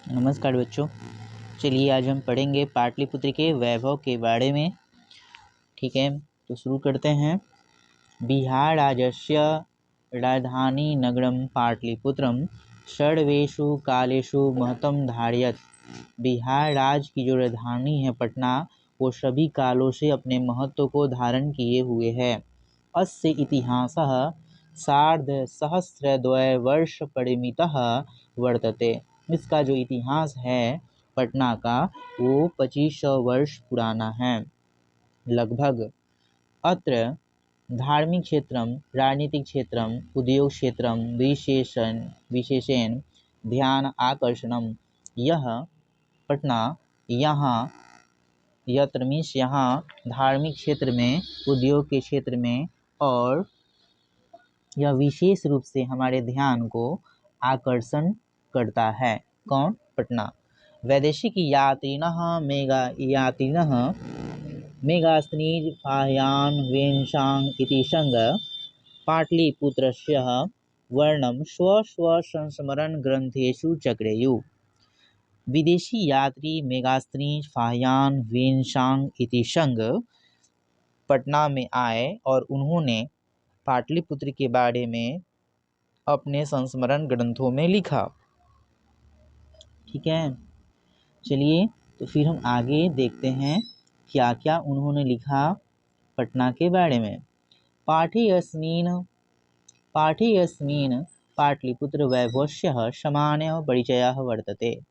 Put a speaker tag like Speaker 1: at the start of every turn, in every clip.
Speaker 1: नमस्कार बच्चों, चलिए आज हम पढ़ेंगे पाटलिपुत्र के वैभव के बारे में। ठीक है, तो शुरू करते हैं। बिहार राज्यस्य राजधानी नगरम पाटलिपुत्रम सर्वेषु कालेषु महत्वम धारयत। बिहार राज्य की जो राजधानी है पटना, वो सभी कालों से अपने महत्व को धारण किए हुए है। अस्य इतिहासः सार्धसहस्रद्वयवर्ष परिमितः वर्तते। इसका जो इतिहास है पटना का, वो 2500 वर्ष पुराना है लगभग। अत्र धार्मिक क्षेत्रम, राजनीतिक क्षेत्रम, उद्योग क्षेत्रम विशेषेण ध्यान आकर्षणम। यह पटना यहाँ यत्र मीन्स यहाँ धार्मिक क्षेत्र में, उद्योग के क्षेत्र में, और यह विशेष रूप से हमारे ध्यान को आकर्षण करता है। कौन? पटना। वैदेशिक यात्रिणः मेगास्त्रीफाह्यान् वेन्शाङ् इति संग पाटलिपुत्रस्य वर्णनं स्वस्वसंस्मरणग्रन्थेषु चक्रेयुः। विदेशी यात्री मेगास्त्री फाह्यान वेन्शांग इति संग पटना में आए और उन्होंने पाटलिपुत्र के बारे में अपने संस्मरण ग्रंथों में लिखा। ठीक है, चलिए तो फिर हम आगे देखते हैं क्या क्या उन्होंने लिखा पटना के बारे में। पाठेऽस्मिन् पाटलिपुत्र वैभवस्य सामान्यः परिचयः वर्तते।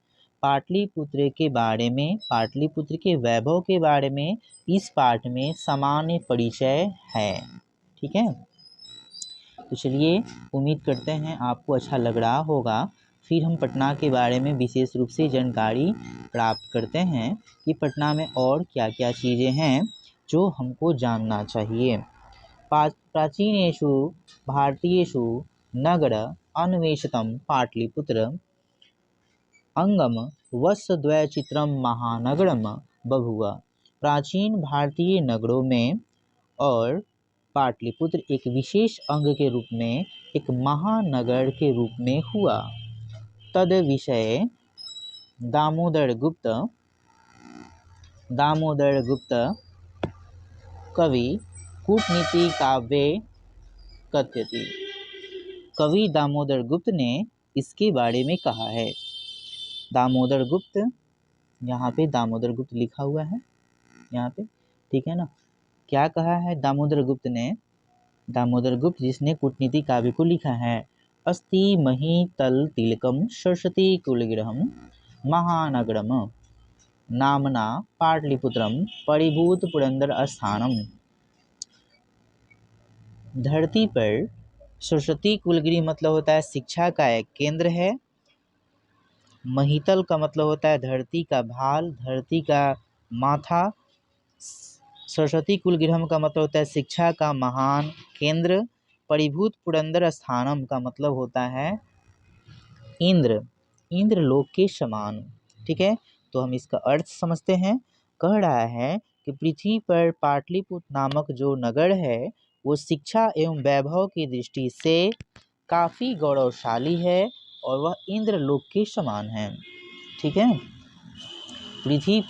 Speaker 1: पाटलिपुत्र के बारे में, पाटलिपुत्र के वैभव के बारे में इस पाठ में सामान्य परिचय है। ठीक है, तो चलिए उम्मीद करते हैं आपको अच्छा लग रहा होगा। फिर हम पटना के बारे में विशेष रूप से जानकारी प्राप्त करते हैं कि पटना में और क्या क्या चीज़ें हैं जो हमको जानना चाहिए। प्राचीनेषु भारतीयेषु नगर अन्वेषितं पाटलिपुत्र अंगम वत्सद्वयचित्रं महानगरम बभूव। प्राचीन भारतीय नगरों में और पाटलिपुत्र एक विशेष अंग के रूप में, एक महानगर के रूप में हुआ। तद विषय दामोदर गुप्त कवि कूटनीति काव्ये कथयति। कवि दामोदर गुप्त ने इसके बारे में कहा है। दामोदर गुप्त, यहाँ पे दामोदर गुप्त लिखा हुआ है यहाँ पे, ठीक है ना। क्या कहा है दामोदर गुप्त ने? दामोदर गुप्त जिसने कूटनीति काव्य को लिखा है। अस्ति महीतल तिलकम सरस्वती कुलगृहम महानगरम नामना पाटलिपुत्रम परिभूत पुरंदर स्थानम। धरती पर सरस्वती कुलगृह मतलब होता है शिक्षा का एक केंद्र है। महीतल का मतलब होता है धरती का भाल, धरती का माथा। सरस्वती कुलगृहम का मतलब होता है शिक्षा का महान केंद्र। परिभूत पुरंदर स्थानम का मतलब होता है इंद्र लोक के समान। ठीक है, तो हम इसका अर्थ समझते हैं। कह रहा है कि पृथ्वी पर पाटलिपुत्र नामक जो नगर है वो शिक्षा एवं वैभव की दृष्टि से काफ़ी गौरवशाली है और वह इंद्र लोक के समान है। ठीक है, पृथ्वी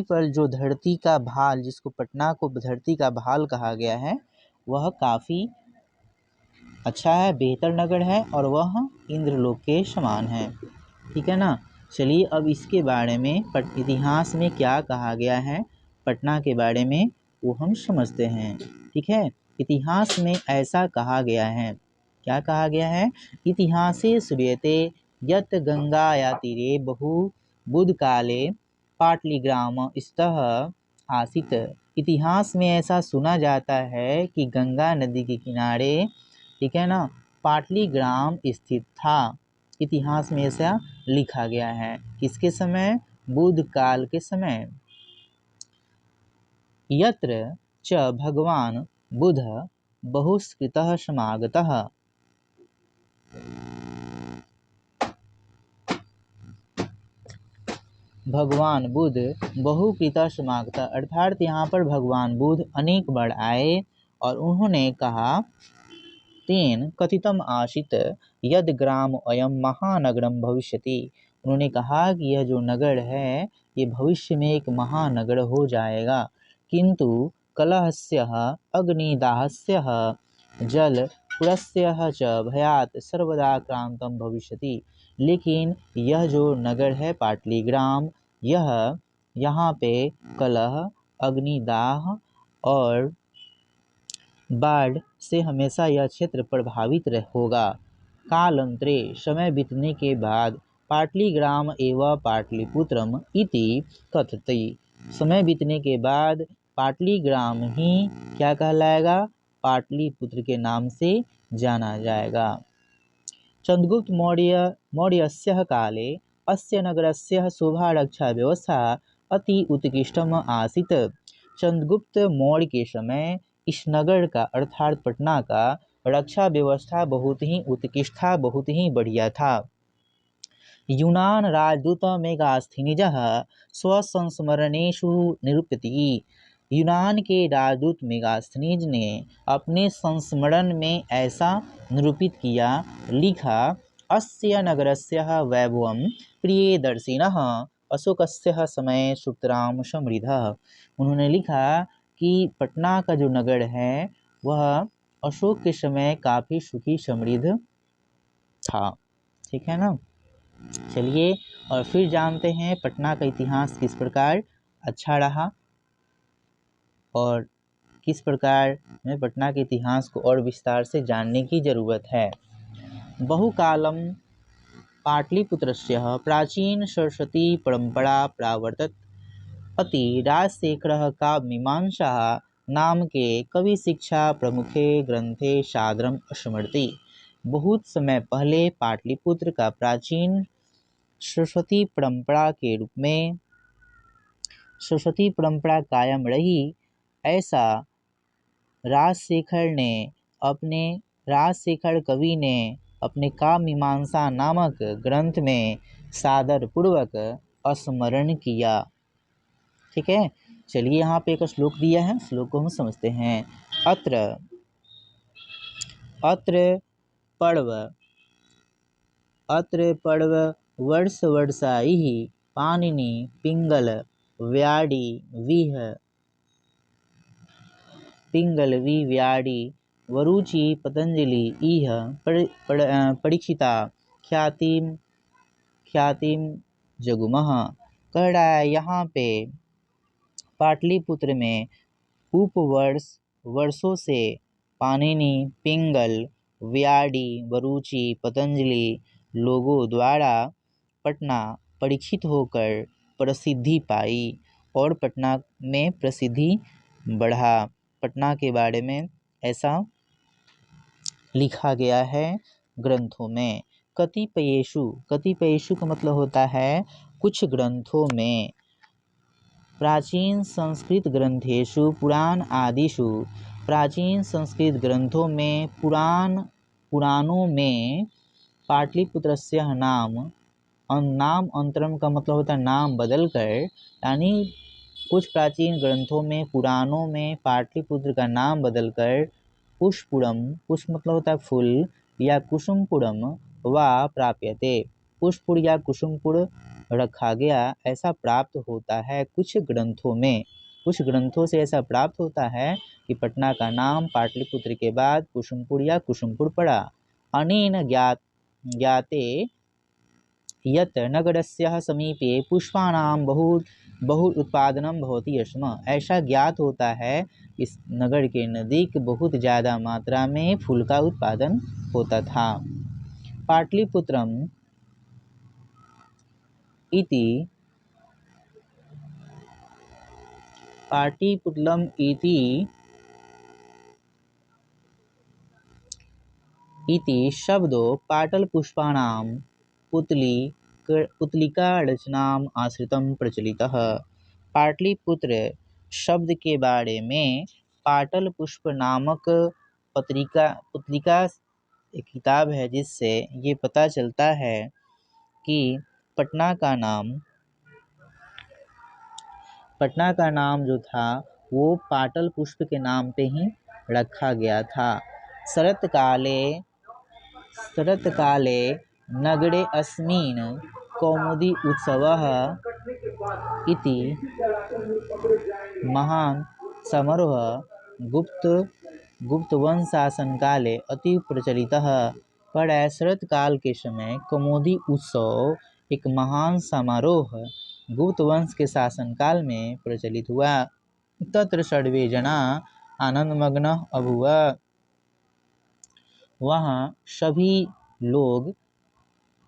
Speaker 1: पर जो धरती का भाल, जिसको पटना को धरती का भाल कहा गया है, वह काफ़ी अच्छा है, बेहतर नगर है और वह इंद्रलोक के समान है। ठीक है ना। चलिए अब इसके बारे में इतिहास में क्या कहा गया है पटना के बारे में वो हम समझते हैं। ठीक है, इतिहास में ऐसा कहा गया है। क्या कहा गया है? इतिहासे श्रूयते यत् गंगाया तीरे बहु बुध काले पाटलिग्राम स्तः आसीत्। इतिहास में ऐसा सुना जाता है कि गंगा नदी के किनारे, ठीक है ना, पाटलिग्राम स्थित था। इतिहास में ऐसा लिखा गया है। किसके समय? बुध काल के समय। यत्र च भगवान बुध बहुस्कृतः समागतः। भगवान बुध बहुकृतः समागतः, अर्थात यहाँ पर भगवान बुध अनेक बार आए और उन्होंने कहा तेन कथितम आसीत यद ग्राम अयम महानगरम भविष्यति। उन्होंने कहा कि यह जो नगर है ये भविष्य में एक महानगर हो जाएगा। किंतु कलहस्य अग्निदाहस्य जल पुरस्य च भयात सर्वदा क्रांतम भविष्यति। लेकिन यह जो नगर है पाटलीग्राम, यह यहाँ पे कलह, अग्निदाह और बाढ़ से हमेशा यह क्षेत्र प्रभावित होगा। कालांतरे समय बीतने के बाद पाटलीग्राम एवं पाटलिपुत्रम इति कथति। समय बीतने के बाद पाटलीग्राम ही क्या कहलाएगा? पाटलिपुत्र के नाम से जाना जाएगा। चंद्रगुप्त मौर्यस्य काले अस्य नगरस्य शोभारक्षा व्यवस्था अति उत्कृष्टम आसीत्। चंद्रगुप्त मौर्य के समय इस नगर का अर्थात पटना का रक्षा व्यवस्था बहुत ही उत्कृष्ट था, बहुत ही बढ़िया था। यूनान राजदूत मेगास्थनीजः स्वसंस्मरणेषु निरूपति। यूनान के राजदूत मेगास्थनीज ने अपने संस्मरण में ऐसा निरूपित किया, लिखा, अस्य नगरस्य वैभवं प्रियदर्शिनः अशोकस्य समय सुतराम समृद्धः। उन्होंने लिखा कि पटना का जो नगर है वह अशोक के समय काफ़ी सुखी समृद्ध था। ठीक है ना। चलिए और फिर जानते हैं पटना का इतिहास किस प्रकार अच्छा रहा और किस प्रकार में पटना के इतिहास को और विस्तार से जानने की जरूरत है। बहुकालम पाटलिपुत्रस्य प्राचीन सरस्वती परंपरा प्रावर्तत। अति राजशेखरः काव्यमीमांसा नाम के कवि शिक्षा प्रमुखे ग्रंथे सादरम स्मरति। बहुत समय पहले पाटलिपुत्र का प्राचीन सरस्वती परंपरा के रूप में सरस्वती परंपरा कायम रही, ऐसा राजशेखर कवि ने अपने काव्यमीमांसा नामक ग्रंथ में सादर पूर्वक स्मरण किया। ठीक है। चलिए यहाँ पे एक श्लोक दिया है, श्लोक को हम समझते हैं। अत्र पर्व वर्ष वर्षाइः पाणिनि पिंगल व्याडी वरुचि पतंजलि इह परीक्षिता ख्यातिम जगुमः। कह रहा है यहाँ पे पाटलिपुत्र में वर्षों से पाणिनि, पिंगल, व्याडी, वरुचि, पतंजलि लोगों द्वारा पटना परीक्षित होकर प्रसिद्धि पाई और पटना में प्रसिद्धि बढ़ा। पटना के बारे में ऐसा लिखा गया है ग्रंथों में। कतिपयेषु का मतलब होता है कुछ ग्रंथों में। प्राचीन संस्कृत ग्रंथेषु पुराण आदिषु, प्राचीन संस्कृत ग्रंथों में पुराणों में पाटलिपुत्रस्य नाम अंतरम का मतलब होता है नाम बदलकर, यानी कुछ प्राचीन ग्रंथों में पुराणों में पाटलिपुत्र का नाम बदलकर पुष्पुरम, पुष्प मतलब होता है फूल, या कुसुमपुरम वा प्राप्यते, पुष्पुर या कुसुमपुर रखा गया, ऐसा प्राप्त होता है कुछ ग्रंथों में। कुछ ग्रंथों से ऐसा प्राप्त होता है कि पटना का नाम पाटलिपुत्र के बाद कुसुमपुर या कुसुमपुर पड़ा। अनेन ज्ञाते यत् नगरस्य समीपे पुष्पाणां बहु उत्पादनम भवति स्म। ऐसा ज्ञात होता है इस नगर के नज़दीक बहुत ज़्यादा मात्रा में फूल का उत्पादन होता था। पाटलिपुत्रम इति शब्दो पाटलपुष्पाणां पुतलिका रचनाम आश्रितम प्रचलितः। पाटलिपुत्र शब्द के बारे में पाटल पुष्प नामक पुतलिका एक किताब है जिससे ये पता चलता है कि पटना का नाम जो था वो पाटल पुष्प के नाम पे ही रखा गया था। शरत्काले शरत्काले नगरे अस्मिन् कौमुदी उत्सवः इति महान समारोह गुप्तवंश शासन काले अति प्रचलितः। पर शरत काल के समय कौमुदी उत्सव एक महान समारोह गुप्त वंश के शासन काल में प्रचलित हुआ। तत्र सर्वे जना आनंदमग्न अभूवा। वहाँ सभी लोग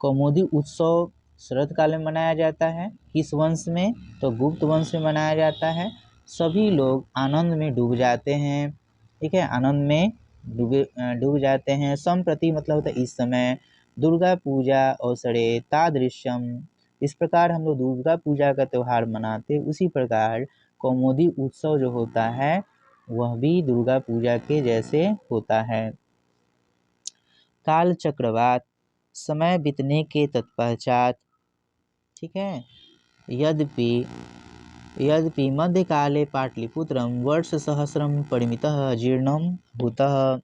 Speaker 1: कौमुदी उत्सव शरत काल में मनाया जाता है। किस वंश में? तो गुप्त वंश में मनाया जाता है। सभी लोग आनंद में डूब जाते हैं। ठीक है, आनंद में डूब जाते हैं। संप्रति मतलब होता है इस समय। दुर्गा पूजा अवसरे तादृश्यम, इस प्रकार हम लोग दुर्गा पूजा का त्यौहार मनाते, उसी प्रकार कौमुदी उत्सव जो होता है वह भी दुर्गा पूजा के जैसे होता है। काल चक्रवात, समय बीतने के तत्पश्चात। ठीक है, यद्यपि मध्यकाले पाटलिपुत्रम वर्षसहस्रम परिमितः जीर्णम भूतः।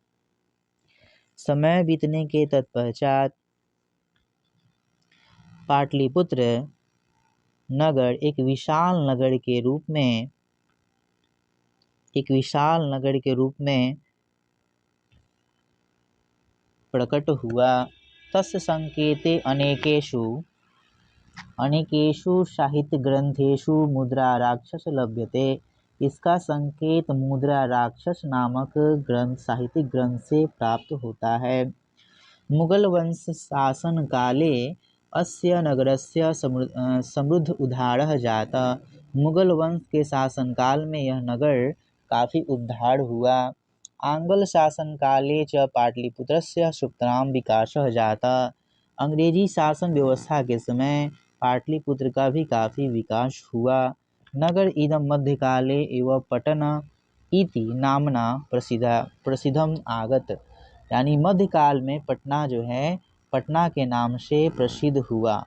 Speaker 1: समय बीतने के तत्पश्चात पाटलिपुत्र नगर एक विशाल नगर के रूप में प्रकट हुआ। तस्य संकेते अनेकेषु साहित्य ग्रंथेषु मुद्रा राक्षस लभ्यते। इसका संकेत मुद्रा राक्षस नामक ग्रंथ साहित्यिक ग्रंथ से प्राप्त होता है। मुगल वंश शासन काले अस्य नगरस्य समृद्ध उद्धारः जाता। मुगल वंश के शासन काल में यह नगर काफी उद्धार हुआ। आंग्ल शासन काले च पाटलिपुत्रस्य सुप्तराम विकासः जाता। अंग्रेजी शासन व्यवस्था के समय पाटलिपुत्र का भी काफी विकास हुआ। नगर इदं मध्यकाले एवं पटन इति नामना प्रसिद्धम आगत। यानी मध्यकाल में पटना जो है पटना के नाम से प्रसिद्ध हुआ।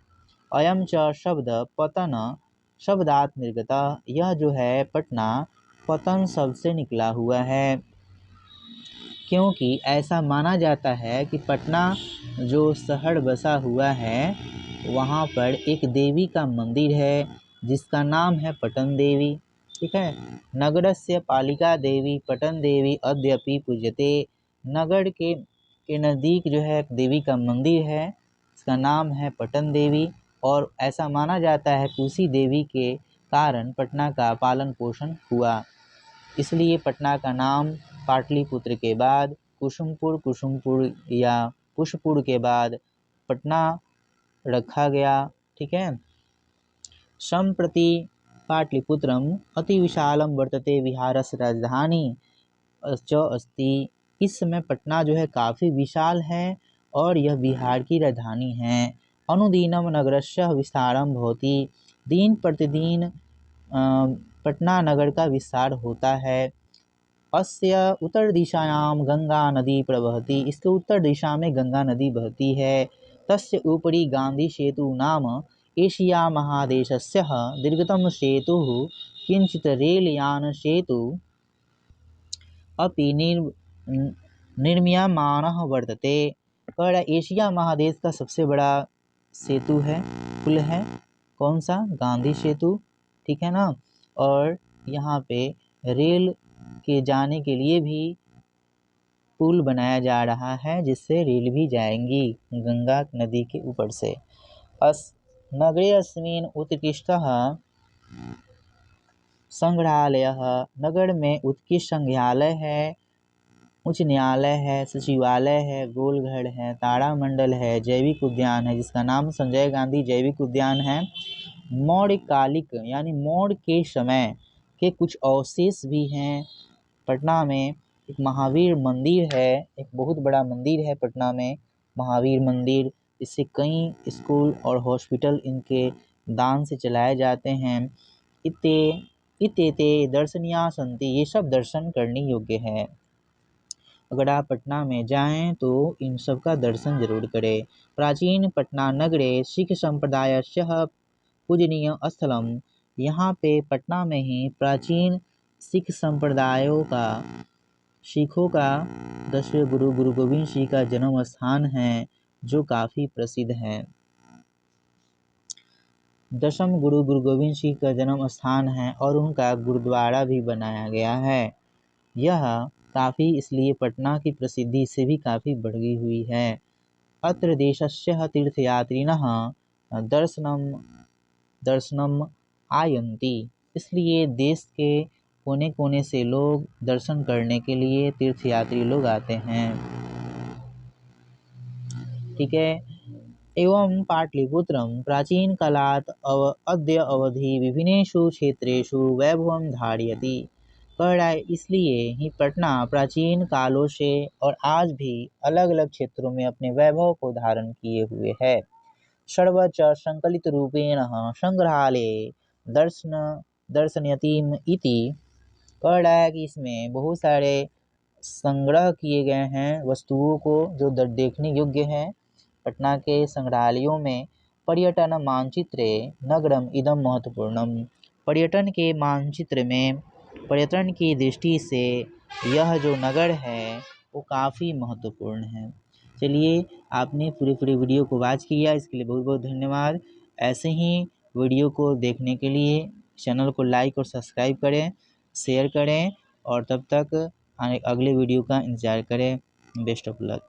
Speaker 1: अयम च शब्द पतन शब्दात निर्गता। यह जो है पटना पतन शब्द से निकला हुआ है, क्योंकि ऐसा माना जाता है कि पटना जो शहर बसा हुआ है वहाँ पर एक देवी का मंदिर है जिसका नाम है पटन देवी। ठीक है, नगरस्य पालिका देवी पटन देवी अद्यापि पूज्यते। नगर के नज़दीक जो है देवी का मंदिर है, इसका नाम है पटन देवी, और ऐसा माना जाता है कि उसी देवी के कारण पटना का पालन पोषण हुआ। इसलिए पटना का नाम पाटलिपुत्र के बाद कुसुमपुर या पुष्पपुर के बाद पटना रखा गया। ठीक है, संप्रति पाटलिपुत्रम अति विशालम वर्तते विहारस्य राजधानी च अस्ति। इस समय पटना जो है काफ़ी विशाल है और यह बिहार की राजधानी है। अनुदिनम नगरस्य विस्तारम भवति। दिन प्रतिदिन पटना नगर का विस्तार होता है। अस्य उत्तर दिशायां गंगा नदी प्रवहति। इसके उत्तर दिशा में गंगा नदी बहती है। तस्य उपरि गांधी सेतु नाम एशिया महादेशस्य दीर्घतम सेतुः किंचित रेलयान सेतु अपि निर्मीयमानः वर्तते। और एशिया महादेश का सबसे बड़ा सेतु है, पुल है, कौन सा? गांधी सेतु। ठीक है ना, और यहाँ पे रेल के जाने के लिए भी पुल बनाया जा रहा है जिससे रेल भी जाएंगी गंगा नदी के ऊपर से। नगरे अस्मिन् उत्कृष्टः संग्रहालयः। नगर में उत्कृष्ट संग्रहालय है, उच्च न्यायालय है, सचिवालय है, गोलघर है, तारामंडल है, जैविक उद्यान है जिसका नाम संजय गांधी जैविक उद्यान है। मौर्यकालिक यानी मौर्य के समय के कुछ अवशेष भी हैं। पटना में एक महावीर मंदिर है, एक बहुत बड़ा मंदिर है पटना में महावीर मंदिर। इससे कई स्कूल और हॉस्पिटल इनके दान से चलाए जाते हैं। इते दर्शनीय संति, ये सब दर्शन करने योग्य है। अगर आप पटना में जाएं तो इन सब का दर्शन जरूर करें। प्राचीन पटना नगरे सिख संप्रदायस्य पूजनीय स्थलम। यहाँ पे पटना में ही प्राचीन सिख संप्रदायों का सिखों का 10वें गुरु गुरु गोविंद सिंह का जन्म स्थान है जो काफ़ी प्रसिद्ध है। 10म गुरु गुरु गोविंद सिंह का जन्म स्थान है और उनका गुरुद्वारा भी बनाया गया है। यह काफ़ी इसलिए पटना की प्रसिद्धि से भी काफ़ी बढ़ गई हुई है। अत्र देशस्य तीर्थयात्रिनः दर्शनम आयन्ति, इसलिए देश के कोने कोने से लोग दर्शन करने के लिए तीर्थयात्री लोग आते हैं। ठीक है। एवं पाटलिपुत्रम प्राचीन कालात् अद्य अवधि विभिन्नेषु क्षेत्रेषु वैभवं धारयति। कह रहा है इसलिए ही पटना प्राचीन कालों से और आज भी अलग अलग क्षेत्रों में अपने वैभव को धारण किए हुए है। सर्वच संकलित रूपेण संग्रहालय दर्शनयतीम इति। कह रहा है कि इसमें बहुत सारे संग्रह किए गए हैं वस्तुओं को जो देखने योग्य हैं। पटना के संग्रहालयों में पर्यटन मानचित्रे नगरम इदम महत्वपूर्णम। पर्यटन के मानचित्र में पर्यटन की दृष्टि से यह जो नगर है वो काफ़ी महत्वपूर्ण है। चलिए, आपने पूरे वीडियो को वॉच किया, इसके लिए बहुत बहुत धन्यवाद। ऐसे ही वीडियो को देखने के लिए चैनल को लाइक और सब्सक्राइब करें, शेयर करें और तब तक अगले वीडियो का इंतज़ार करें। Best of luck.